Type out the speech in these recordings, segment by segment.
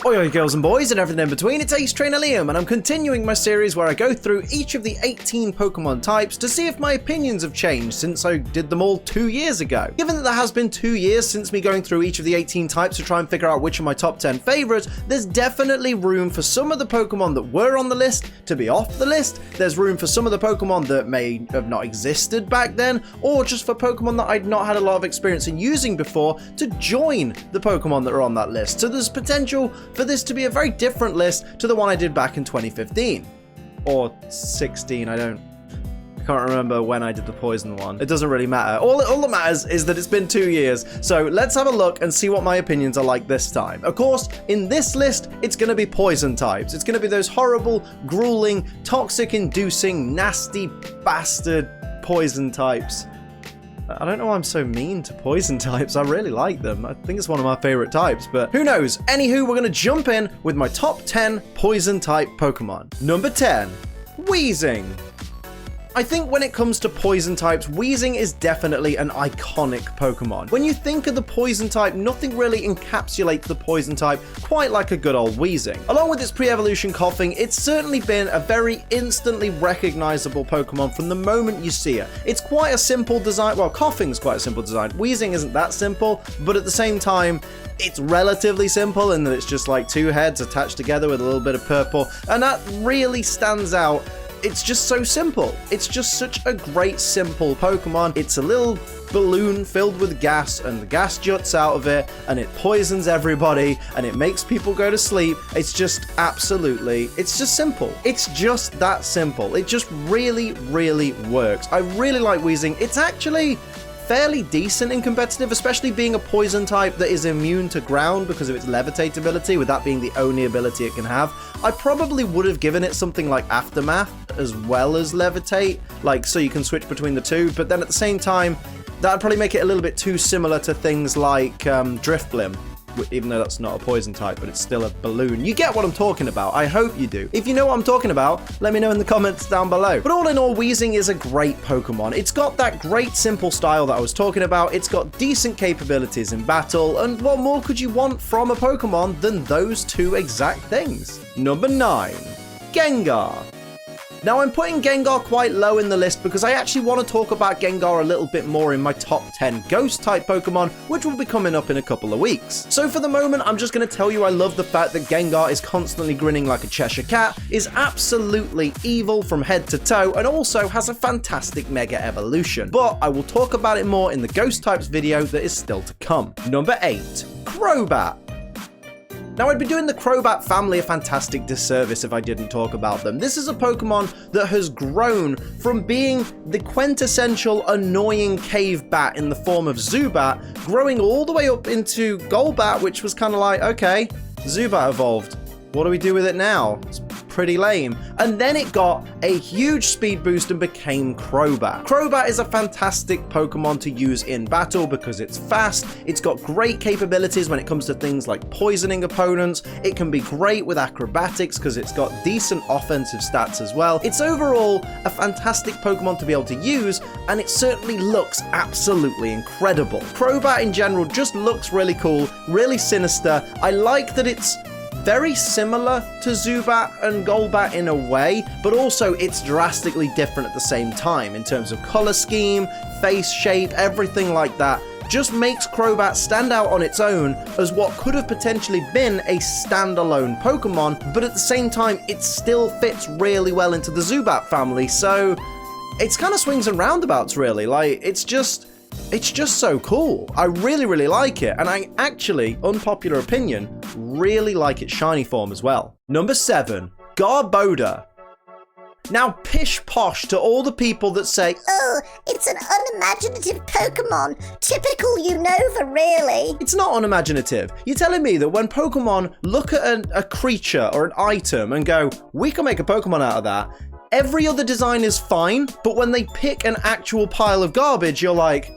Oi girls and boys and everything in between, it's Ace Trainer Liam and I'm continuing my series where I go through each of the 18 Pokemon types to see if my opinions have changed since I did them all 2 years ago. Given that there has been 2 years since me going through each of the 18 types to try and figure out which are my top 10 favourites, there's definitely room for some of the Pokemon that were on the list to be off the list. There's room for some of the Pokemon that may have not existed back then, or just for Pokemon that I'd not had a lot of experience in using before to join the Pokemon that are on that list. So there's potential for this to be a very different list to the one I did back in 2015 or 16. I can't remember when I did the poison one. It doesn't really matter. All that matters is that it's been 2 years. So let's have a look and see what my opinions are like this time. Of course, in this list, it's going to be poison types. It's going to be those horrible, grueling, toxic-inducing, nasty bastard poison types. I don't know why I'm so mean to poison types. I really like them. I think it's one of my favorite types, but who knows? Anywho, we're going to jump in with my top 10 poison type Pokemon. Number 10, Wheezing. I think when it comes to poison types, Wheezing is definitely an iconic Pokemon. When you think of the poison type, nothing really encapsulates the poison type quite like a good old Wheezing. Along with its pre-evolution coughing, it's certainly been a very instantly recognizable Pokemon from the moment you see it. It's quite a simple design. Well, coughing's quite a simple design. Wheezing isn't that simple, but at the same time, it's relatively simple in that it's just like two heads attached together with a little bit of purple, and that really stands out. It's just so simple. It's just such a great, simple Pokemon. It's a little balloon filled with gas, and the gas juts out of it, and it poisons everybody, and it makes people go to sleep. It's just absolutely, it's just simple. It's just that simple. It just really, really works. I really like Wheezing. It's actually fairly decent in competitive, especially being a poison type that is immune to ground because of its levitate ability, with that being the only ability it can have. I probably would have given it something like Aftermath as well as levitate, like so you can switch between the two, but then at the same time, that'd probably make it a little bit too similar to things like Drifblim, even though that's not a poison type, but it's still a balloon. You get what I'm talking about. I hope you do. If you know what I'm talking about, let me know in the comments down below. But all in all, Wheezing is a great Pokemon. It's got that great simple style that I was talking about. It's got decent capabilities in battle, and what more could you want from a Pokemon than those two exact things? Number 9, Gengar. Now, I'm putting Gengar quite low in the list because I actually want to talk about Gengar a little bit more in my top 10 Ghost-type Pokemon, which will be coming up in a couple of weeks. So for the moment, I'm just going to tell you I love the fact that Gengar is constantly grinning like a Cheshire Cat, is absolutely evil from head to toe, and also has a fantastic Mega Evolution. But I will talk about it more in the Ghost-types video that is still to come. Number 8, Probert. Now, I'd be doing the Probert family a fantastic disservice if I didn't talk about them. This is a Pokemon that has grown from being the quintessential annoying cave bat in the form of Zubat, growing all the way up into Golbat, which was kind of like, okay, Zubat evolved. What do we do with it now? It's pretty lame. And then it got a huge speed boost and became Probert. Probert is a fantastic Pokemon to use in battle because it's fast, it's got great capabilities when it comes to things like poisoning opponents, it can be great with acrobatics because it's got decent offensive stats as well. It's overall a fantastic Pokemon to be able to use, and it certainly looks absolutely incredible. Probert in general just looks really cool, really sinister. I like that it's very similar to Zubat and Golbat in a way, but also it's drastically different at the same time in terms of color scheme, face shape, everything like that. Just makes Probert stand out on its own as what could have potentially been a standalone Pokemon, but at the same time, it still fits really well into the Zubat family, so it's kind of swings and roundabouts, really. Like, it's just so cool. I really, really like it. And I actually, unpopular opinion, really like its shiny form as well. Number 7, Garbodor. Now, pish posh to all the people that say, oh, it's an unimaginative Pokemon. Typical Unova, really. It's not unimaginative. You're telling me that when Pokemon look at a creature or an item and go, we can make a Pokemon out of that, every other design is fine, but when they pick an actual pile of garbage, you're like,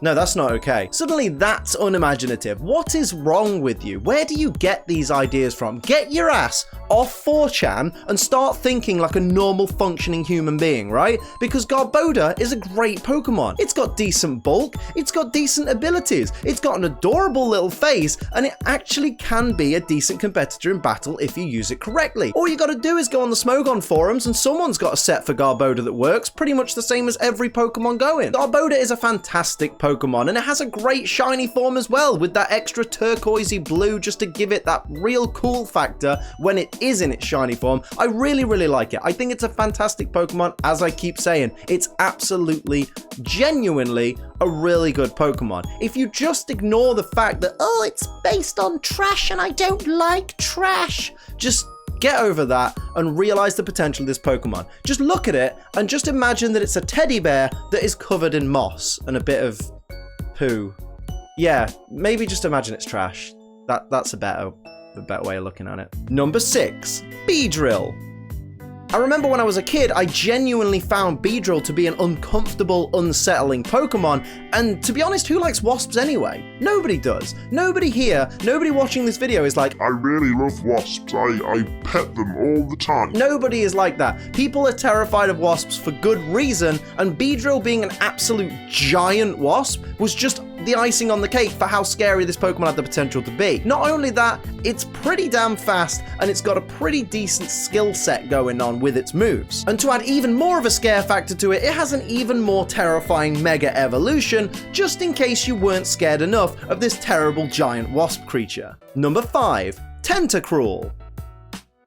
No, that's not okay. Suddenly that's unimaginative. What is wrong with you? Where do you get these ideas from? Get your ass off 4chan and start thinking like a normal functioning human being, right? Because Garbodor is a great Pokemon. It's got decent bulk, it's got decent abilities, it's got an adorable little face, and it actually can be a decent competitor in battle if you use it correctly. All you gotta do is go on the Smogon forums and someone's got a set for Garbodor that works, pretty much the same as every Pokemon going. Garbodor is a fantastic Pokemon, and it has a great shiny form as well, with that extra turquoisey blue just to give it that real cool factor when it is in its shiny form. I really, really like it. I think it's a fantastic Pokemon. As I keep saying, it's absolutely, genuinely a really good Pokemon. If you just ignore the fact that, oh, it's based on trash and I don't like trash, just get over that and realize the potential of this Pokemon. Just look at it and just imagine that it's a teddy bear that is covered in moss and a bit of poo. Yeah, maybe just imagine it's trash. That's a better way of looking at it. Number 6, Beedrill. I remember when I was a kid, I genuinely found Beedrill to be an uncomfortable, unsettling Pokemon, and to be honest, who likes wasps anyway? Nobody does. Nobody here, nobody watching this video is like, I really love wasps, I pet them all the time. Nobody is like that. People are terrified of wasps for good reason, and Beedrill being an absolute giant wasp was just the icing on the cake for how scary this Pokemon had the potential to be. Not only that, it's pretty damn fast, and it's got a pretty decent skill set going on with its moves. And to add even more of a scare factor to it, it has an even more terrifying Mega Evolution, just in case you weren't scared enough of this terrible giant wasp creature. Number 5, Tentacruel.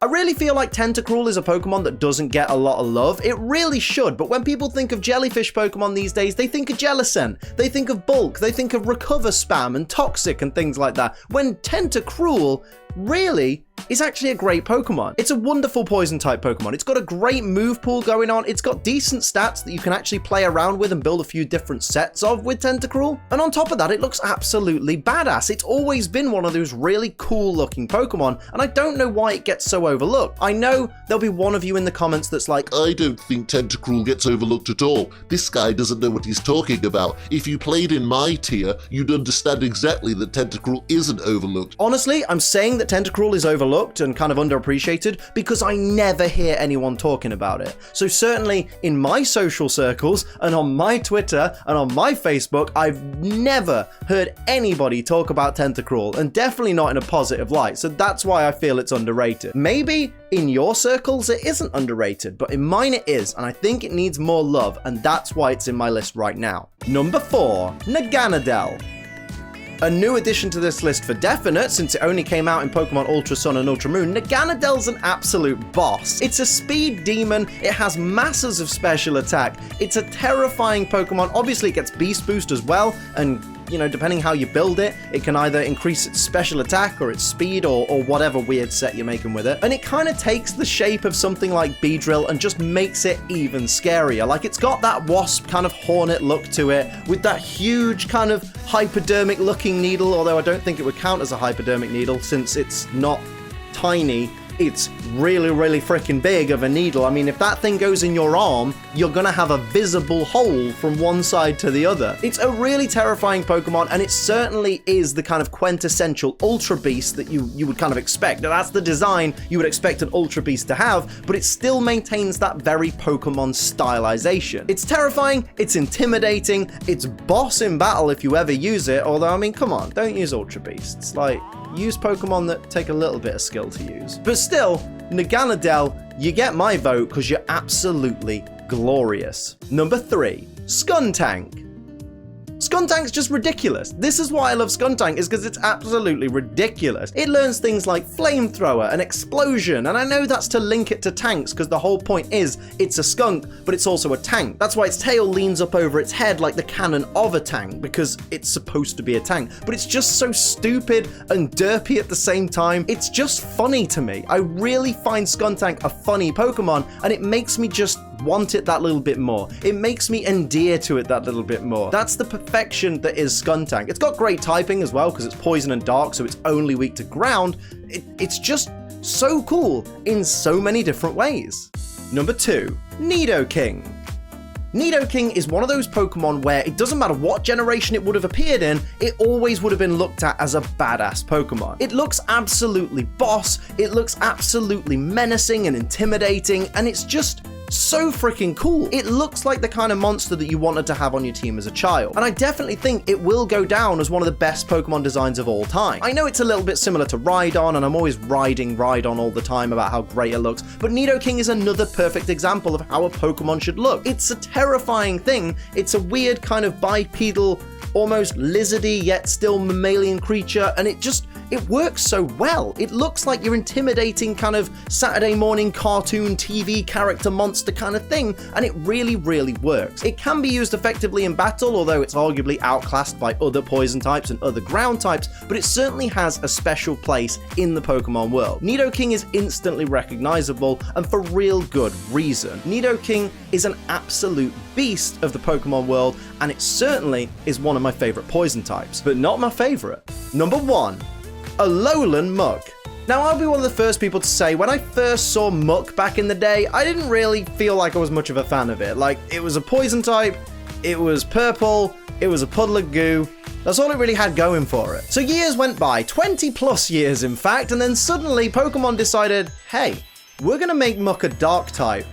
I really feel like Tentacruel is a Pokemon that doesn't get a lot of love. It really should, but when people think of jellyfish Pokemon these days, they think of Jellicent, they think of bulk, they think of recover spam and toxic and things like that, when Tentacruel really is actually a great Pokemon. It's a wonderful poison type Pokemon. It's got a great move pool going on. It's got decent stats that you can actually play around with and build a few different sets of with Tentacruel. And on top of that, it looks absolutely badass. It's always been one of those really cool looking Pokemon, and I don't know why it gets so overlooked. I know there'll be one of you in the comments that's like, I don't think Tentacruel gets overlooked at all. This guy doesn't know what he's talking about. If you played in my tier, you'd understand exactly that Tentacruel isn't overlooked. Honestly, I'm saying that Tentacruel is overlooked and kind of underappreciated because I never hear anyone talking about it. So certainly in my social circles and on my Twitter and on my Facebook, I've never heard anybody talk about Tentacruel, and definitely not in a positive light. So that's why I feel it's underrated. Maybe in your circles it isn't underrated, but in mine it is, and I think it needs more love, and that's why it's in my list right now. Number 4, Naganadel. A new addition to this list for definite, since it only came out in Pokemon Ultra Sun and Ultra Moon. Naganadel's an absolute boss. It's a speed demon, it has masses of special attack, it's a terrifying Pokemon. Obviously it gets Beast Boost as well, and you know, depending how you build it, it can either increase its special attack or its speed or whatever weird set you're making with it. And it kind of takes the shape of something like Beedrill and just makes it even scarier. Like, it's got that wasp kind of hornet look to it with that huge kind of hypodermic looking needle, although I don't think it would count as a hypodermic needle since it's not tiny. It's really, really freaking big of a needle. I mean, if that thing goes in your arm, you're gonna have a visible hole from one side to the other. It's a really terrifying Pokemon, and it certainly is the kind of quintessential Ultra Beast that you would kind of expect. Now, that's the design you would expect an Ultra Beast to have, but it still maintains that very Pokemon stylization. It's terrifying, it's intimidating, it's boss in battle if you ever use it, although, I mean, come on, don't use Ultra Beasts. Like, use Pokemon that take a little bit of skill to use. But still, Naganadel, you get my vote because you're absolutely glorious. Number 3, Skuntank. Skuntank's just ridiculous. This is why I love Skuntank, is because it's absolutely ridiculous. It learns things like Flamethrower and Explosion, and I know that's to link it to tanks because the whole point is it's a skunk, but it's also a tank. That's why its tail leans up over its head like the cannon of a tank, because it's supposed to be a tank. But it's just so stupid and derpy at the same time. It's just funny to me. I really find Skuntank a funny Pokemon, and it makes me just want it that little bit more. It makes me endear to it that little bit more. That's the perfection that is Skuntank. It's got great typing as well because it's poison and dark, so it's only weak to ground. It's just so cool in so many different ways. Number 2, Nido King. Nido King is one of those Pokemon where it doesn't matter what generation it would have appeared in, it always would have been looked at as a badass Pokemon. It looks absolutely boss, it looks absolutely menacing and intimidating, and it's just so freaking cool. It looks like the kind of monster that you wanted to have on your team as a child. And I definitely think it will go down as one of the best Pokemon designs of all time. I know it's a little bit similar to Rhydon, and I'm always riding Rhydon all the time about how great it looks, but Nido King is another perfect example of how a Pokemon should look. It's a terrifying thing. It's a weird kind of bipedal, almost lizardy yet still mammalian creature, and it works so well. It looks like your intimidating kind of Saturday morning cartoon TV character monster kind of thing, and it really, really works. It can be used effectively in battle, although it's arguably outclassed by other poison types and other ground types, but it certainly has a special place in the Pokemon world. Nido King is instantly recognizable, and for real good reason. Nido King is an absolute beast of the Pokemon world, and it certainly is one of my favorite poison types, but not my favorite. Number 1. Alolan Muck. Now, I'll be one of the first people to say, when I first saw Muck back in the day, I didn't really feel like I was much of a fan of it. Like, it was a poison type, it was purple, it was a puddle of goo. That's all it really had going for it. So years went by, 20 plus years in fact, and then suddenly Pokemon decided, hey, we're gonna make Muck a dark type,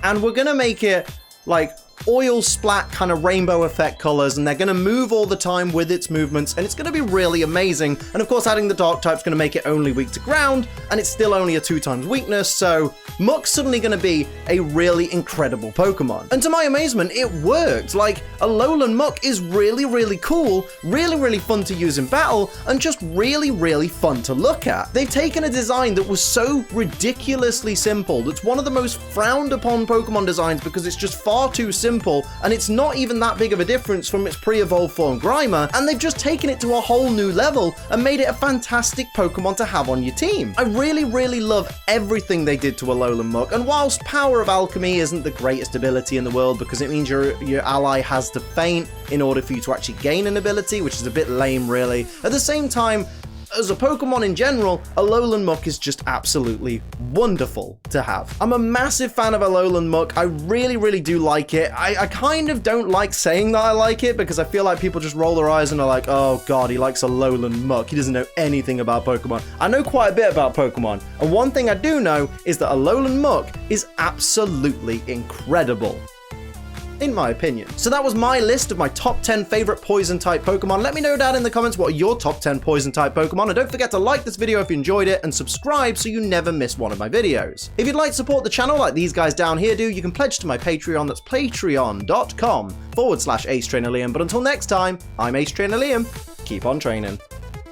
and we're gonna make it like oil splat kind of rainbow effect colors, and they're going to move all the time with its movements, and it's going to be really amazing. And of course, adding the dark type's going to make it only weak to ground, and it's still only a 2x weakness, so Muck's suddenly going to be a really incredible Pokemon. And to my amazement, it worked. Like, Alolan Muck is really, really cool, really, really fun to use in battle, and just really, really fun to look at. They've taken a design that was so ridiculously simple, that's one of the most frowned upon Pokemon designs because it's just far too simple, and it's not even that big of a difference from its pre-evolved form Grimer, and they've just taken it to a whole new level and made it a fantastic Pokemon to have on your team. I really, really love everything they did to Alolan Muck, and whilst Power of Alchemy isn't the greatest ability in the world because it means your ally has to faint in order for you to actually gain an ability, which is a bit lame really, at the same time, as a Pokemon in general, Alolan Muck is just absolutely wonderful to have. I'm a massive fan of Alolan Muck. I really, really do like it. I kind of don't like saying that I like it because I feel like people just roll their eyes and are like, oh god, he likes Alolan Muck. He doesn't know anything about Pokemon. I know quite a bit about Pokemon, and one thing I do know is that Alolan Muck is absolutely incredible, in my opinion. So that was my list of my top 10 favorite poison type Pokemon. Let me know down in the comments what are your top 10 poison type Pokemon, and don't forget to like this video if you enjoyed it and subscribe so you never miss one of my videos. If you'd like to support the channel like these guys down here do, you can pledge to my Patreon. That's patreon.com/AceTrainerLiam. But until next time, I'm Ace Trainer Liam. Keep on training.